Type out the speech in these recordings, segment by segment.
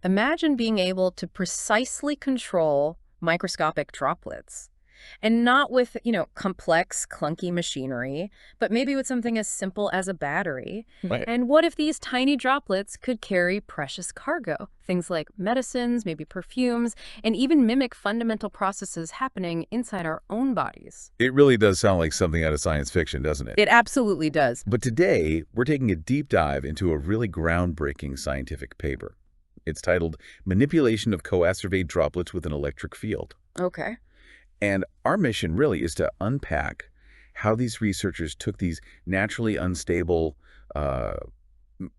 Imagine being able to precisely control microscopic droplets. And not with, complex, clunky machinery, but maybe with something as simple as a battery. Right. And what if these tiny droplets could carry precious cargo? Things like medicines, maybe perfumes, and even mimic fundamental processes happening inside our own bodies. It really does sound like something out of science fiction, doesn't it? It absolutely does. But today, we're taking a deep dive into a really groundbreaking scientific paper. It's titled Manipulation of Coacervate Droplets with an Electric Field. Okay. And our mission really is to unpack how these researchers took these naturally unstable, uh,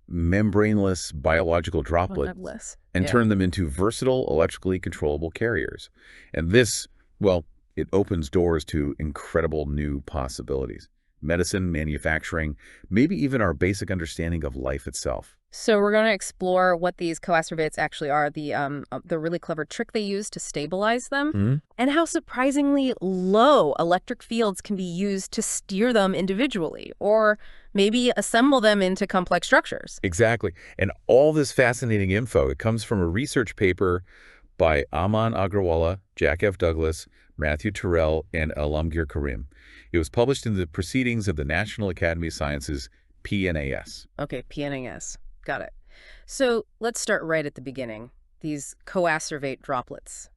membraneless biological droplets Nebulous. and Yeah. turned them into versatile, electrically controllable carriers. And this, well, it opens doors to incredible new possibilities. Medicine, manufacturing, maybe even our basic understanding of life itself. So we're going to explore what these coacervates actually are, the really clever trick they use to stabilize them, Hmm? and how surprisingly low electric fields can be used to steer them individually, or maybe assemble them into complex structures. Exactly. And all this fascinating info, it comes from a research paper by Aman Agrawala, Jack F. Douglas, Matthew Terrell, and Alamgir Karim. It was published in the Proceedings of the National Academy of Sciences, PNAS. Okay, PNAS. Got it. So let's start right at the beginning. These coacervate droplets.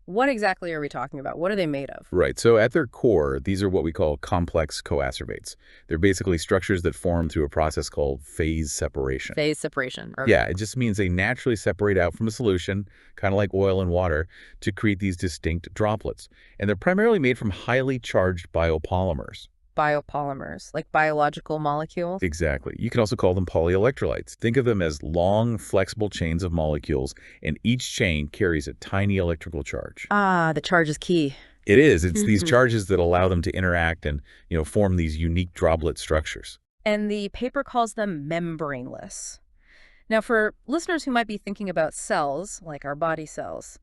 What exactly are we talking about? What are they made of? Right. So at their core, these are what we call complex coacervates. They're basically structures that form through a process called phase separation. Phase separation. Okay. Yeah, it just means they naturally separate out from a solution, kind of like oil and water, to create these distinct droplets. And they're primarily made from highly charged biopolymers. Biopolymers, like biological molecules. Exactly. You can also call them polyelectrolytes. Think of them as long, flexible chains of molecules, and each chain carries a tiny electrical charge. Ah, the charge is key. It is. It's these charges that allow them to interact and, form these unique droplet structures. And the paper calls them membraneless. Now, for listeners who might be thinking about cells, like our body cells,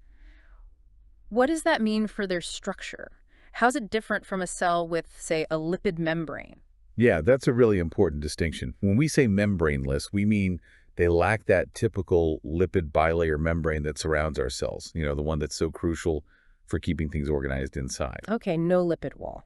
what does that mean for their structure? How's it different from a cell with, say, a lipid membrane? Yeah, that's a really important distinction. When we say membraneless, we mean they lack that typical lipid bilayer membrane that surrounds our cells, the one that's so crucial for keeping things organized inside. Okay, no lipid wall.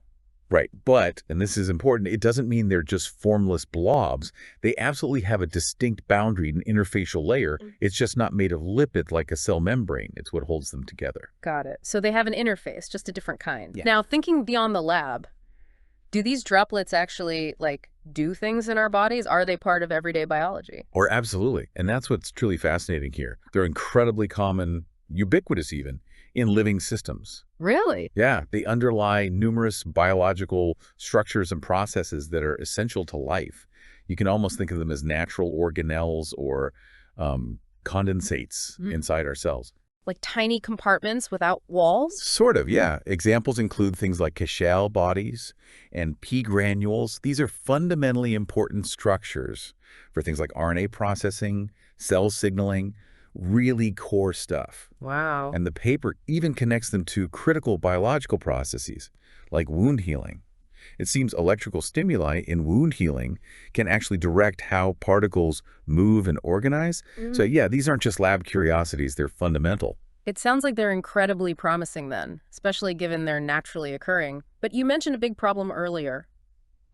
Right. But, and this is important, it doesn't mean they're just formless blobs. They absolutely have a distinct boundary, an interfacial layer. It's just not made of lipid like a cell membrane. It's what holds them together. Got it. So they have an interface, just a different kind. Yeah. Now, thinking beyond the lab, do these droplets actually, do things in our bodies? Are they part of everyday biology? Or absolutely. And that's what's truly fascinating here. They're incredibly common, ubiquitous even, in living systems. Really? Yeah, they underlie numerous biological structures and processes that are essential to life. You can almost think of them as natural organelles or condensates inside our cells. Like tiny compartments without walls? Sort of, yeah. Examples include things like Cashel bodies and P granules. These are fundamentally important structures for things like RNA processing, cell signaling, really core stuff. Wow. And the paper even connects them to critical biological processes like wound healing. It seems electrical stimuli in wound healing can actually direct how particles move and organize. So yeah, these aren't just lab curiosities, they're fundamental. It sounds like they're incredibly promising then, especially given they're naturally occurring. But you mentioned a big problem earlier,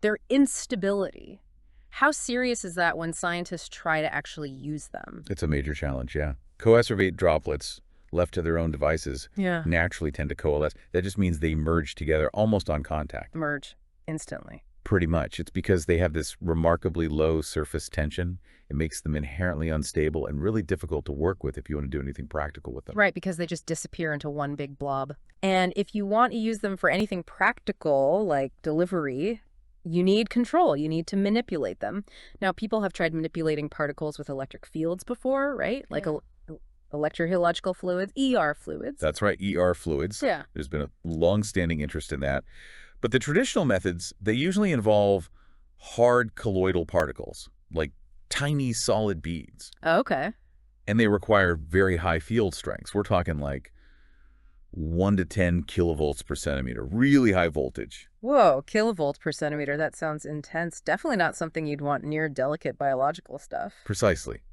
their instability. How serious is that when scientists try to actually use them? It's a major challenge, yeah. Coacervate droplets, left to their own devices, Yeah. naturally tend to coalesce. That just means they merge together almost on contact. Merge instantly. Pretty much. It's because they have this remarkably low surface tension. It makes them inherently unstable and really difficult to work with if you want to do anything practical with them. Right, because they just disappear into one big blob. And if you want to use them for anything practical, like delivery, you need control. You need to manipulate them. Now, people have tried manipulating particles with electric fields before, right? Like electroheological fluids, ER fluids. That's right, ER fluids. Yeah. There's been a long-standing interest in that. But the traditional methods, they usually involve hard colloidal particles, like tiny solid beads. Okay. And they require very high field strengths. We're talking like 1 to 10 kilovolts per centimeter, really high voltage. Whoa, kilovolts per centimeter. That sounds intense. Definitely not something you'd want near delicate biological stuff. Precisely.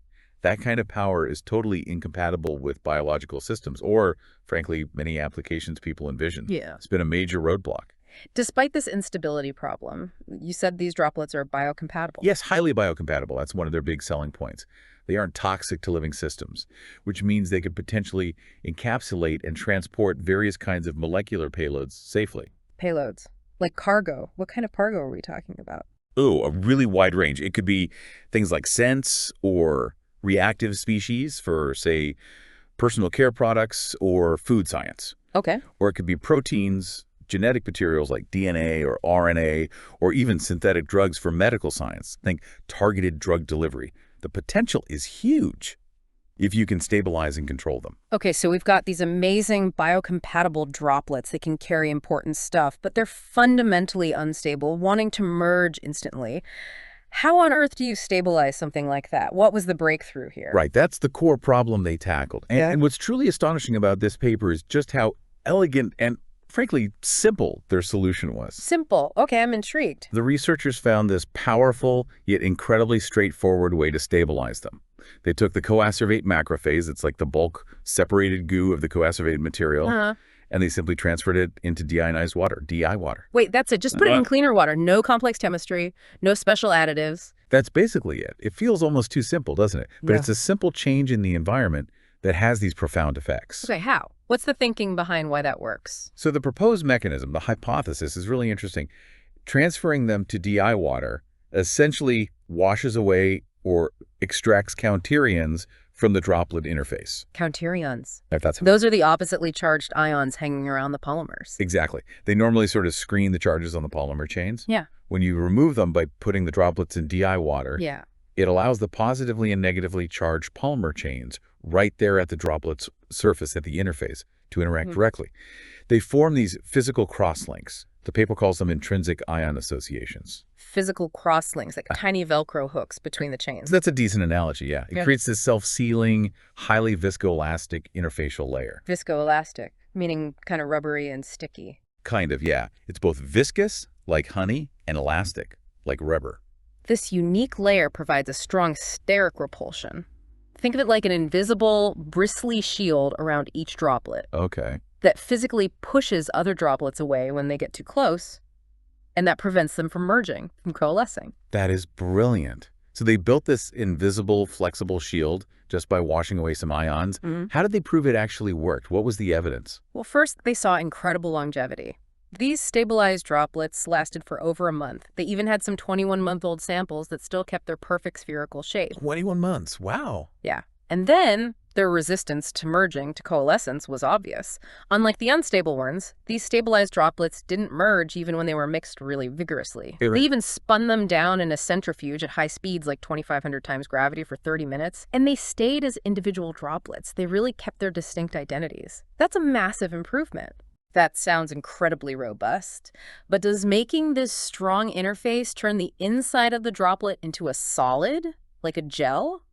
That kind of power is totally incompatible with biological systems or, frankly, many applications people envision. Yeah. It's been a major roadblock. Despite this instability problem, you said these droplets are biocompatible. Yes, highly biocompatible. That's one of their big selling points. They aren't toxic to living systems, which means they could potentially encapsulate and transport various kinds of molecular payloads safely. Payloads. Like cargo. What kind of cargo are we talking about? Oh, a really wide range. It could be things like scents or reactive species for, say, personal care products or food science. Okay. Or it could be proteins, genetic materials like DNA or RNA, or even synthetic drugs for medical science. Think targeted drug delivery. The potential is huge if you can stabilize and control them. Okay, so we've got these amazing biocompatible droplets that can carry important stuff, but they're fundamentally unstable, wanting to merge instantly. How on earth do you stabilize something like that? What was the breakthrough here? Right, that's the core problem they tackled. And what's truly astonishing about this paper is just how elegant and, frankly, simple their solution was. Simple. Okay, I'm intrigued. The researchers found this powerful yet incredibly straightforward way to stabilize them. They took the coacervate macrophase, it's like the bulk separated goo of the coacervated material, and they simply transferred it into deionized water, DI water. Wait, that's it. Just put it in cleaner water. No complex chemistry, no special additives. That's basically it. It feels almost too simple, doesn't it? But it's a simple change in the environment that has these profound effects. Okay, how? What's the thinking behind why that works? So the proposed mechanism, the hypothesis, is really interesting. Transferring them to DI water essentially washes away or extracts counterions from the droplet interface. Counterions. If that's Those are the oppositely charged ions hanging around the polymers. Exactly. They normally sort of screen the charges on the polymer chains. Yeah. When you remove them by putting the droplets in DI water, Yeah. it allows the positively and negatively charged polymer chains right there at the droplet's surface at the interface to interact directly. They form these physical crosslinks. The paper calls them intrinsic ion associations. Physical crosslinks, like tiny Velcro hooks between the chains. That's a decent analogy, yeah. It creates this self-sealing, highly viscoelastic interfacial layer. Viscoelastic, meaning kind of rubbery and sticky. Kind of, yeah. It's both viscous, like honey, and elastic, like rubber. This unique layer provides a strong steric repulsion. Think of it like an invisible, bristly shield around each droplet Okay. that physically pushes other droplets away when they get too close, and that prevents them from merging, from coalescing. That is brilliant. So they built this invisible, flexible shield just by washing away some ions. How did they prove it actually worked? What was the evidence? Well, first, they saw incredible longevity. These stabilized droplets lasted for over a month. They even had some 21-month-old samples that still kept their perfect spherical shape. 21 months. Wow. Yeah. And then their resistance to merging to coalescence was obvious. Unlike the unstable ones, these stabilized droplets didn't merge even when they were mixed really vigorously. They even spun them down in a centrifuge at high speeds like 2,500 times gravity for 30 minutes, and they stayed as individual droplets. They really kept their distinct identities. That's a massive improvement. That sounds incredibly robust, but does making this strong interface turn the inside of the droplet into a solid, like a gel,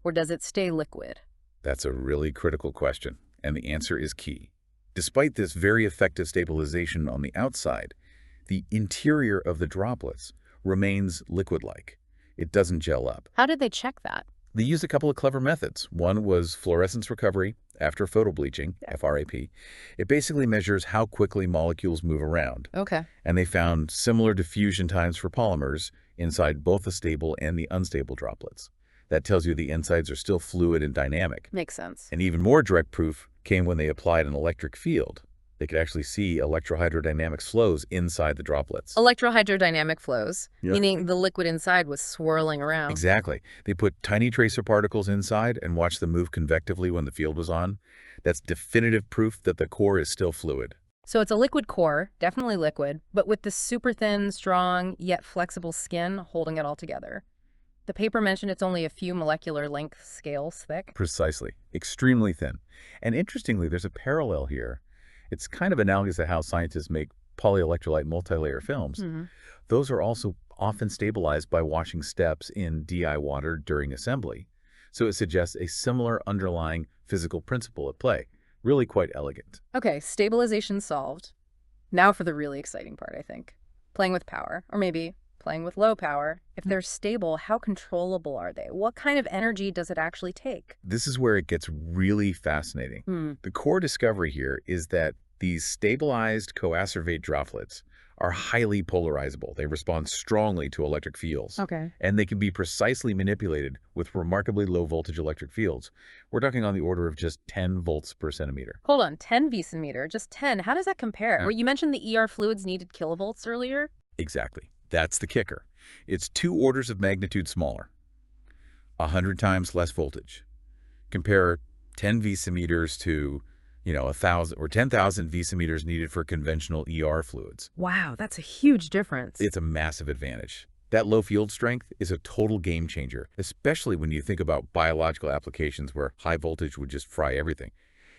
or does it stay liquid? That's a really critical question, and the answer is key. Despite this very effective stabilization on the outside, the interior of the droplets remains liquid-like. It doesn't gel up. How did they check that? They used a couple of clever methods. One was fluorescence recovery after photo-bleaching, FRAP. It basically measures how quickly molecules move around. Okay. And they found similar diffusion times for polymers inside both the stable and the unstable droplets. That tells you the insides are still fluid and dynamic. Makes sense. And even more direct proof came when they applied an electric field. They could actually see electrohydrodynamics flows inside the droplets. Electrohydrodynamic flows, meaning the liquid inside was swirling around. Exactly. They put tiny tracer particles inside and watched them move convectively when the field was on. That's definitive proof that the core is still fluid. So it's a liquid core, definitely liquid, but with this super thin, strong, yet flexible skin holding it all together. The paper mentioned it's only a few molecular length scales thick. Precisely. Extremely thin. And interestingly, there's a parallel here. It's kind of analogous to how scientists make polyelectrolyte multilayer films. Those are also often stabilized by washing steps in DI water during assembly. So it suggests a similar underlying physical principle at play. Really quite elegant. Okay, stabilization solved. Now for the really exciting part, I think. Playing with power, or maybe playing with low power. If they're stable, how controllable are they? What kind of energy does it actually take? This is where it gets really fascinating. Hmm. The core discovery here is that these stabilized coacervate droplets are highly polarizable. They respond strongly to electric fields, Okay. and they can be precisely manipulated with remarkably low voltage electric fields. We're talking on the order of just 10 volts per centimeter. Hold on, 10 V-centimeter, just 10. How does that compare? Uh, Well, you mentioned the ER fluids needed kilovolts earlier. Exactly. That's the kicker. It's 2 orders of magnitude smaller, 100 times less voltage. Compare 10 V-centimeters to 1,000 or 10,000 V-centimeters needed for conventional ER fluids. Wow, that's a huge difference. It's a massive advantage. That low field strength is a total game changer, especially when you think about biological applications where high voltage would just fry everything.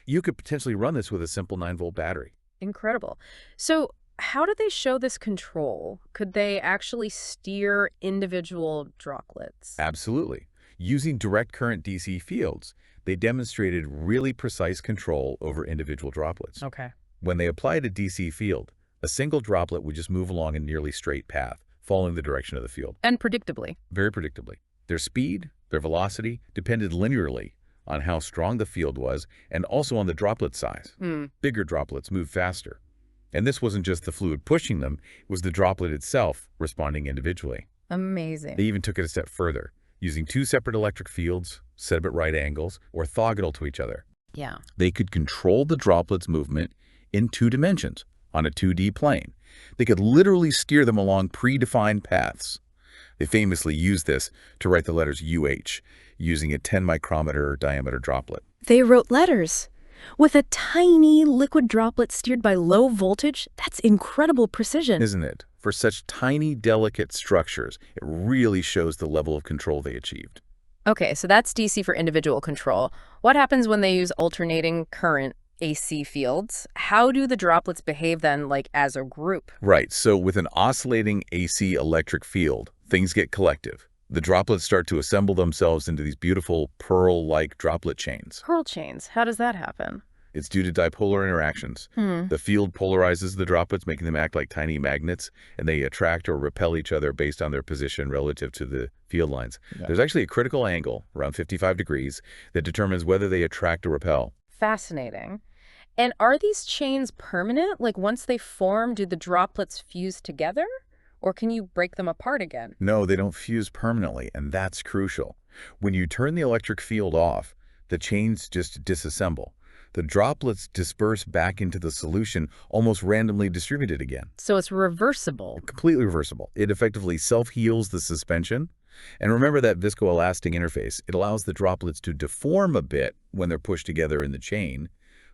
You could potentially run this with a simple 9-volt battery. Incredible. So, how did they show this control? Could they actually steer individual droplets? Absolutely. Using direct current DC fields, they demonstrated really precise control over individual droplets. Okay. When they applied a DC field, a single droplet would just move along a nearly straight path, following the direction of the field. And predictably. Very predictably. Their speed, their velocity, depended linearly on how strong the field was and also on the droplet size. Bigger droplets move faster. And this wasn't just the fluid pushing them, it was the droplet itself responding individually. Amazing. They even took it a step further, using 2 separate electric fields, set up at right angles, orthogonal to each other. Yeah. They could control the droplet's movement in 2 dimensions, on a 2D plane. They could literally steer them along predefined paths. They famously used this to write the letters UH, using a 10 micrometer diameter droplet. They wrote letters. With a tiny liquid droplet steered by low voltage, that's incredible precision. Isn't it? For such tiny, delicate structures, it really shows the level of control they achieved. Okay, so that's DC for individual control. What happens when they use alternating current AC fields? How do the droplets behave then, like as a group? Right, so with an oscillating AC electric field, things get collective. The droplets start to assemble themselves into these beautiful pearl-like droplet chains. Pearl chains, how does that happen? It's due to dipolar interactions. The field polarizes the droplets, making them act like tiny magnets, and they attract or repel each other based on their position relative to the field lines. Yeah. There's actually a critical angle, around 55 degrees, that determines whether they attract or repel. Fascinating. And are these chains permanent? Like once they form, do the droplets fuse together? Or can you break them apart again? No, they don't fuse permanently, and that's crucial. When you turn the electric field off, the chains just disassemble. The droplets disperse back into the solution, almost randomly distributed again. So it's reversible. Completely reversible. It effectively self-heals the suspension. And remember that viscoelastic interface. It allows the droplets to deform a bit when they're pushed together in the chain,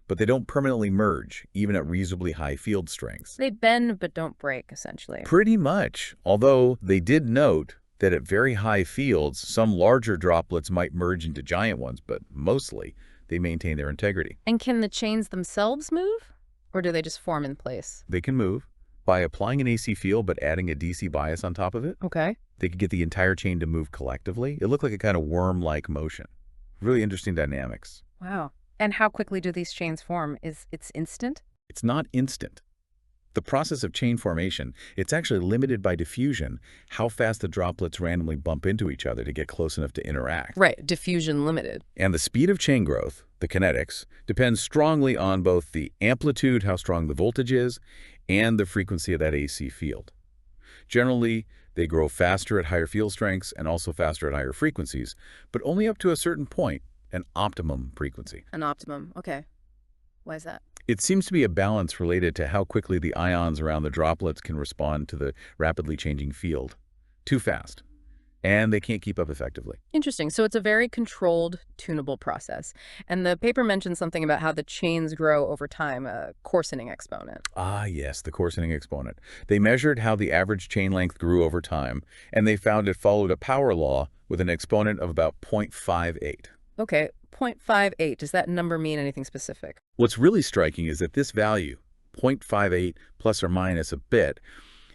but they don't permanently merge, even at reasonably high field strengths. They bend but don't break, essentially. Pretty much, although they did note that at very high fields, some larger droplets might merge into giant ones, but mostly they maintain their integrity. And can the chains themselves move? Or do they just form in place? They can move by applying an AC field but adding a DC bias on top of it. Okay. They could get the entire chain to move collectively. It looked like a kind of worm-like motion. Really interesting dynamics. Wow. And how quickly do these chains form? It's instant? It's not instant. The process of chain formation, it's actually limited by diffusion, how fast the droplets randomly bump into each other to get close enough to interact. Right, diffusion limited. And the speed of chain growth, the kinetics, depends strongly on both the amplitude, how strong the voltage is, and the frequency of that AC field. Generally, they grow faster at higher field strengths and also faster at higher frequencies, but only up to a certain point, an optimum frequency. An optimum, okay. Why is that? It seems to be a balance related to how quickly the ions around the droplets can respond to the rapidly changing field. Too fast. And they can't keep up effectively. Interesting. So it's a very controlled, tunable process. And the paper mentions something about how the chains grow over time, a coarsening exponent. Ah, yes, the coarsening exponent. They measured how the average chain length grew over time, and they found it followed a power law with an exponent of about 0.58. Okay, 0.58. Does that number mean anything specific? What's really striking is that this value, 0.58 plus or minus a bit,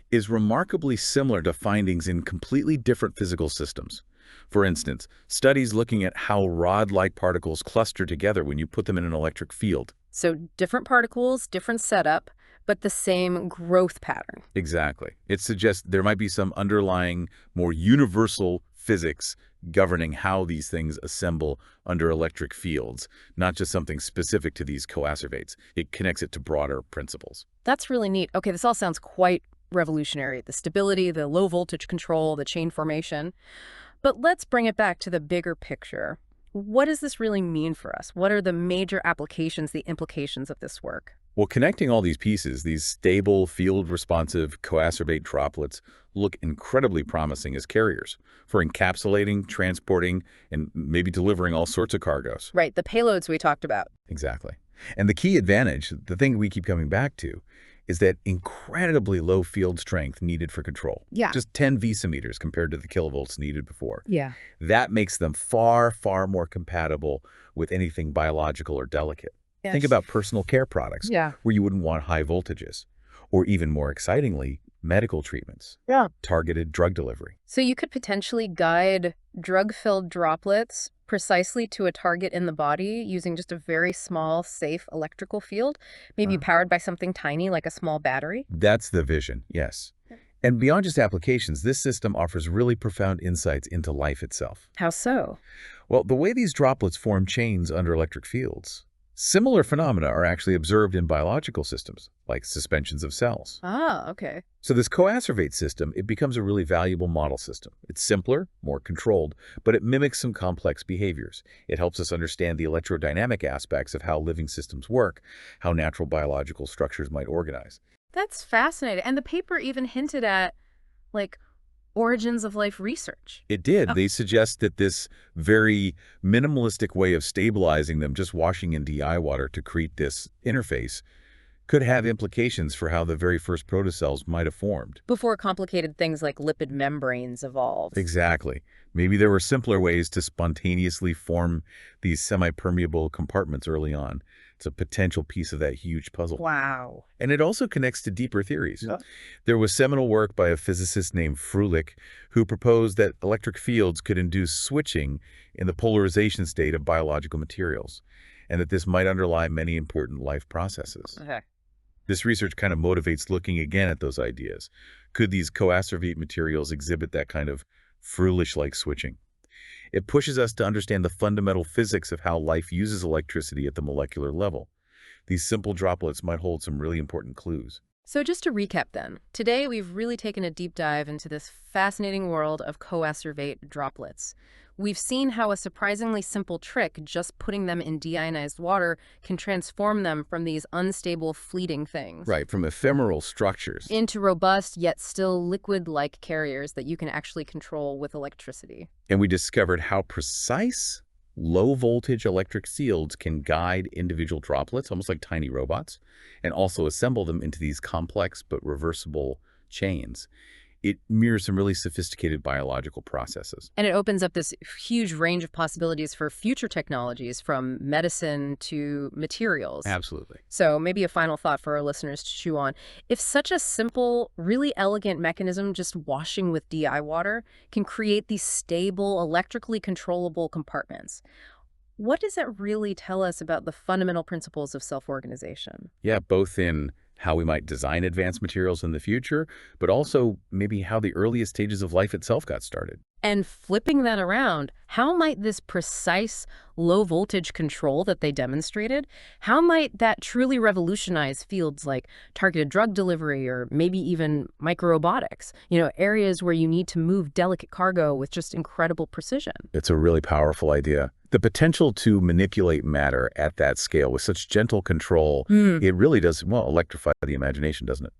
is remarkably similar to findings in completely different physical systems. For instance, studies looking at how rod-like particles cluster together when you put them in an electric field. So different particles, different setup, but the same growth pattern. Exactly. It suggests there might be some underlying, more universal physics governing how these things assemble under electric fields, not just something specific to these coacervates. It connects it to broader principles. That's really neat. Okay, this all sounds quite revolutionary. The stability, the low voltage control, the chain formation. But let's bring it back to the bigger picture. What does this really mean for us? What are the major applications, the implications of this work? Well, connecting all these pieces, these stable, field-responsive coacervate droplets look incredibly promising as carriers for encapsulating, transporting, and maybe delivering all sorts of cargoes. Right, the payloads we talked about. Exactly. And the key advantage, the thing we keep coming back to, is that incredibly low field strength needed for control. Yeah. Just 10 VSimeters compared to the kilovolts needed before. Yeah. That makes them far, far more compatible with anything biological or delicate. Yes. Think about personal care products where you wouldn't want high voltages, or even more excitingly, medical treatments, targeted drug delivery. So you could potentially guide drug-filled droplets precisely to a target in the body using just a very small, safe electrical field, maybe powered by something tiny like a small battery? That's the vision, yes. And beyond just applications, this system offers really profound insights into life itself. How so? Well, the way these droplets form chains under electric fields, similar phenomena are actually observed in biological systems, like suspensions of cells. Ah, okay. So this coacervate system, it becomes a really valuable model system. It's simpler, more controlled, but it mimics some complex behaviors. It helps us understand the electrodynamic aspects of how living systems work, how natural biological structures might organize. That's fascinating. And the paper even hinted at, like, origins of life research. It did. They suggest that this very minimalistic way of stabilizing them, just washing in DI water to create this interface, could have implications for how the very first protocells might have formed. Before complicated things like lipid membranes evolved. Exactly. Maybe there were simpler ways to spontaneously form these semi-permeable compartments early on. It's a potential piece of that huge puzzle. Wow. And it also connects to deeper theories. There was seminal work by a physicist named Frulich who proposed that electric fields could induce switching in the polarization state of biological materials, and that this might underlie many important life processes. Okay. This research kind of motivates looking again at those ideas. Could these coacervate materials exhibit that kind of Frulich-like switching? It pushes us to understand the fundamental physics of how life uses electricity at the molecular level. These simple droplets might hold some really important clues. So just to recap then, today we've really taken a deep dive into this fascinating world of coacervate droplets. We've seen how a surprisingly simple trick, just putting them in deionized water, can transform them from these unstable, fleeting things. Right, from ephemeral structures. Into robust, yet still liquid-like carriers that you can actually control with electricity. And we discovered how precise, low-voltage electric fields can guide individual droplets, almost like tiny robots, and also assemble them into these complex but reversible chains. It mirrors some really sophisticated biological processes. And it opens up this huge range of possibilities for future technologies, from medicine to materials. Absolutely. So maybe a final thought for our listeners to chew on. If such a simple, really elegant mechanism, just washing with DI water, can create these stable, electrically controllable compartments, what does that really tell us about the fundamental principles of self-organization? Yeah, both in how we might design advanced materials in the future, but also maybe how the earliest stages of life itself got started. And flipping that around, how might this precise low-voltage control that they demonstrated, how might that truly revolutionize fields like targeted drug delivery or maybe even microrobotics, areas where you need to move delicate cargo with just incredible precision? It's a really powerful idea. The potential to manipulate matter at that scale with such gentle control, it really does, well, electrify the imagination, doesn't it?